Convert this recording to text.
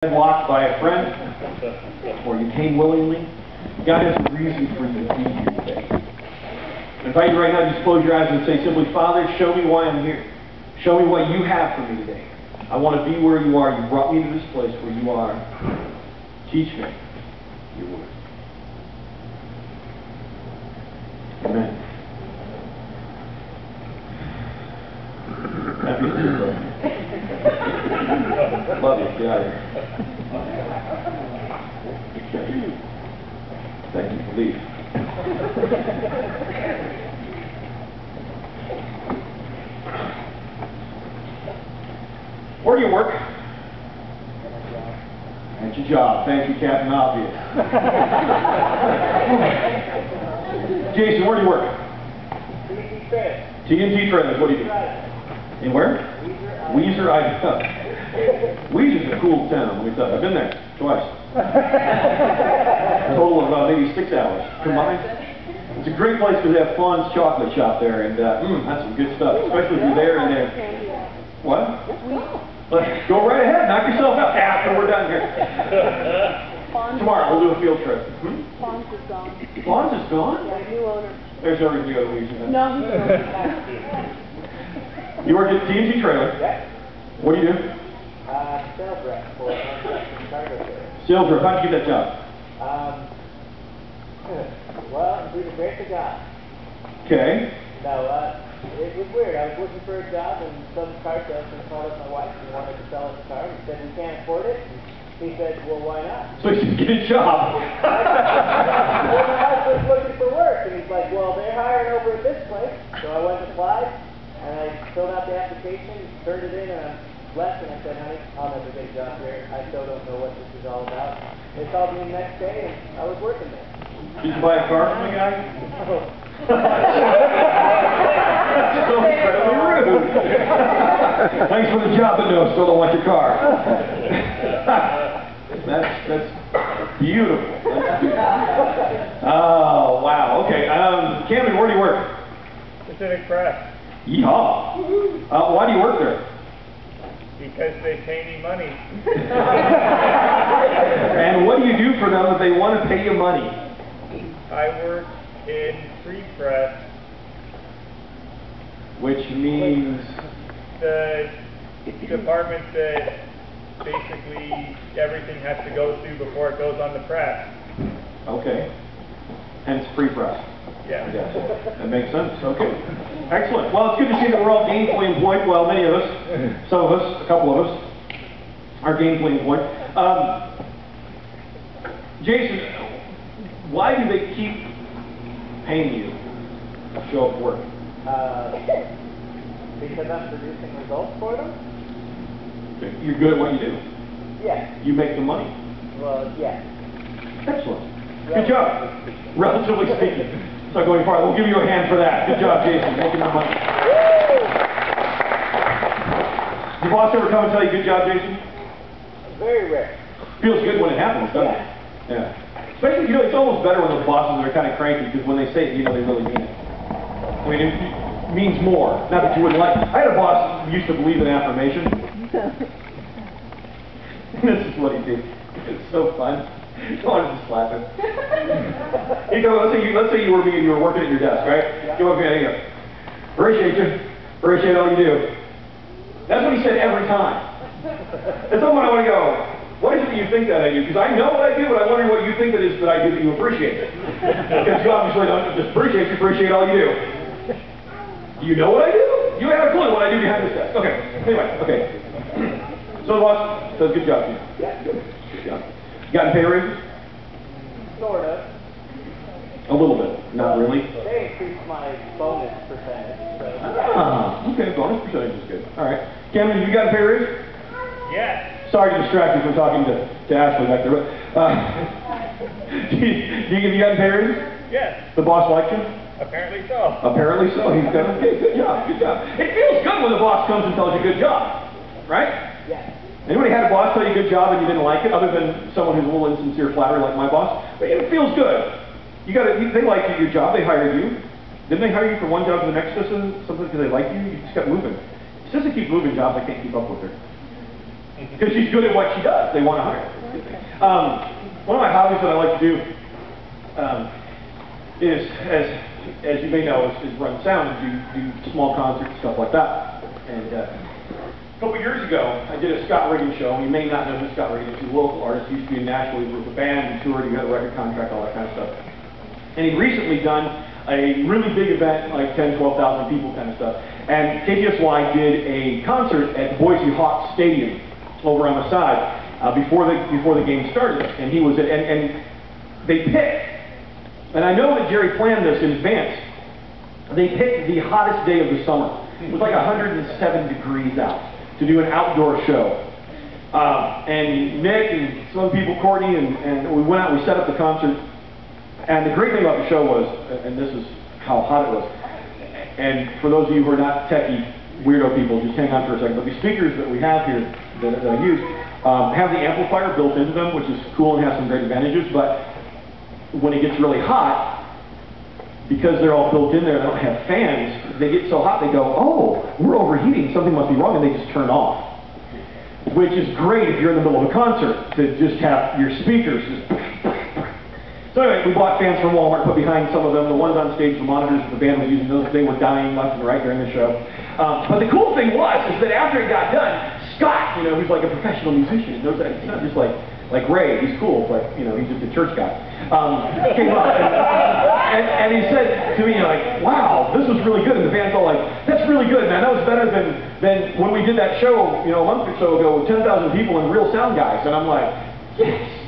Blocked by a friend, or you came willingly, God has a reason for you to be here today. I invite you right now to just close your eyes and say simply, Father, show me why I'm here. Show me what you have for me today. I want to be where you are. You brought me to this place where you are. Teach me your word. Amen. Happy to see you, brother. Love you. Get out of here. Thank you for leaving. Where do you work? At your job. Thank you, Captain Obvious. Jason, where do you work? TNT Trailers. TNT Trailers. What do you do? In where? Weezer, Weezer's a cool town, let me tell you. I've been there twice. A total of about maybe 6 hours combined. It's a great place because they have Fawn's chocolate shop there, and that's some good stuff, especially if you're there and there. What? Let's go right ahead, knock yourself out. After we're done here. Tomorrow we'll do a field trip. Fawn's is gone. Fawn's is gone? Yeah, new owner. There's everything to go to Weezer. No, he's going back. You work at TNT Trailer? Yeah. What do you do? Sales rep for cargo carrier. Sales rep. How'd you get that job? Well, I'm doing a great job. Okay. No, it was weird. I was looking for a job, and some car salesman called up my wife and wanted to sell us a car. He said, we can't afford it. And he said, well, why not? So you should get a job. Well, my husband's looking for work, and he's like, well, they're hiring over at this place. So I went and applied, and I filled out the application, turned it in, and I left, and I said, honey, I'll never get a job here. I still don't know what this is all about. They called me the next day, and I was working there. Did you buy a car from the guy? That's so incredibly rude. Thanks for the job, but no, still don't want your car. That's beautiful. That's beautiful. Oh, wow. Okay. Camden, where do you work? Pacific Press. Yeehaw. Why do you work there? Because they pay me money. And what do you do for them if they want to pay you money? I work in free press. Which means? The department that basically everything has to go through before it goes on the press. Okay. Hence free press. Yeah. I guess. That makes sense. Okay. Excellent. Well, it's good to see that we're all gainfully employed. Well, many of us, some of us, a couple of us, are gainfully employed. Jason, why do they keep paying you to show up for work? Because I'm producing results for them? You're good at what you do. Yeah. You make the money. Well, yeah. Excellent. Good job. Relatively speaking. It's not going far. We'll give you a hand for that. Good job, Jason. Making the money. Did your boss ever come and tell you good job, Jason? Very rare. Feels good when it happens, doesn't it? Yeah. Especially, you know, it's almost better when those bosses are kind of cranky, because when they say it, you know they really mean it. I mean, it means more. Not that you wouldn't like it. I had a boss who used to believe in affirmation. This is what he did. It's so fun. I wanted to slap him. He'd go, let's say you were me and you were working at your desk, right? Yeah. Go up here and you go, appreciate you. Appreciate all you do. That's what he said every time. At some point I want to go, what is it that you think that I do? Because I know what I do, but I'm wondering what you think that is that I do that you appreciate it. Because you obviously don't just appreciate all you do. Do you know what I do? You have a clue what I do behind this desk. Okay. Anyway, okay. So the boss says, good job to you. Yeah. Good job. You gotten pay raises? Sort of. A little bit. Not really. They increased my bonus percentage. So. Okay. Bonus percentage is good. All right. Cameron, you got a pay raise? Yes. Sorry to distract you from talking to Ashley back there, but do you got a pay raise? Yes. The boss likes you? Apparently so. Apparently so. He's got okay. Good job. Good job. It feels good when the boss comes and tells you good job, right? Yeah. Anybody had a boss tell you good job and you didn't like it, other than someone who's a little insincere flattery like my boss? But it feels good. They like your job. They hired you. Didn't they hire you for one job to the next system? Something because they like you? You just kept moving. Since I keep moving jobs, I can't keep up with her. because she's good at what she does. They want to hire her. One of my hobbies that I like to do is, as you may know, is run sound and do small concerts, stuff like that. And a couple years ago, I did a Scott Reagan show. You may not know who Scott Reagan is. He's a local artist. He used to be in Nashville. He was with a band, he toured, he had a record contract, all that kind of stuff. And he'd recently done a really big event, like 10, 12,000 people kind of stuff. And KTSY did a concert at Boise Hawks Stadium over on the side before the game started. And he was at, and they picked, and I know that Jerry planned this in advance, they picked the hottest day of the summer. It was like 107 degrees out to do an outdoor show. And Nick and some people, Courtney, and we went out, we set up the concert. And the great thing about the show was, and this is how hot it was, and for those of you who are not techie, weirdo people, just hang on for a second, but the speakers that we have here, that I use, have the amplifier built into them, which is cool and has some great advantages, but when it gets really hot, because they're all built in there, they don't have fans, they get so hot they go, oh, we're overheating, something must be wrong, and they just turn off. Which is great if you're in the middle of a concert, to just have your speakers just... So anyway, we bought fans from Walmart, put behind some of them, the ones on stage, the monitors that the band was using, those, they were dying left and right during the show. But the cool thing was, is that after it got done, Scott, who's like a professional musician, knows that he's not just like Ray, he's cool, but he's just a church guy, came up and he said to me, wow, this was really good, and the band's all like, that's really good, man, that was better than when we did that show, a month or so ago with 10,000 people and real sound guys, and I'm like, yes.